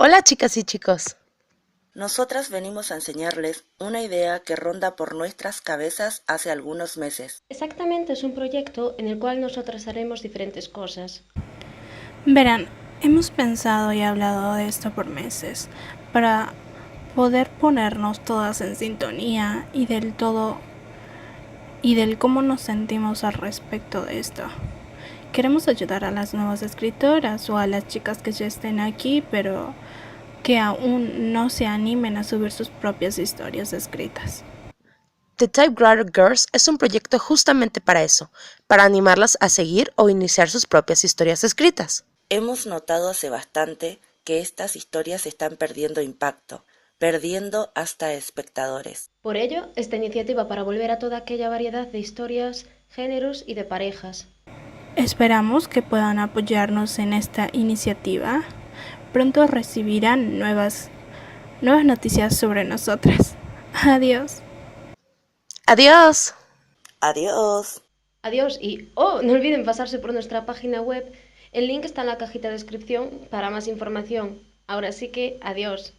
Hola chicas y chicos. Nosotras venimos a enseñarles una idea que ronda por nuestras cabezas hace algunos meses. Exactamente, es un proyecto en el cual nosotras haremos diferentes cosas. Verán, hemos pensado y hablado de esto por meses para poder ponernos todas en sintonía y del cómo nos sentimos al respecto de esto. Queremos ayudar a las nuevas escritoras o a las chicas que ya estén aquí, pero que aún no se animen a subir sus propias historias escritas. The Typewriter Girls es un proyecto justamente para eso, para animarlas a seguir o iniciar sus propias historias escritas. Hemos notado hace bastante que estas historias están perdiendo impacto, perdiendo hasta espectadores. Por ello, esta iniciativa para volver a toda aquella variedad de historias, géneros y de parejas. Esperamos que puedan apoyarnos en esta iniciativa. Pronto recibirán nuevas noticias sobre nosotras. Adiós. Adiós. Adiós. Adiós y, no olviden pasarse por nuestra página web. El link está en la cajita de descripción para más información. Ahora sí que, adiós.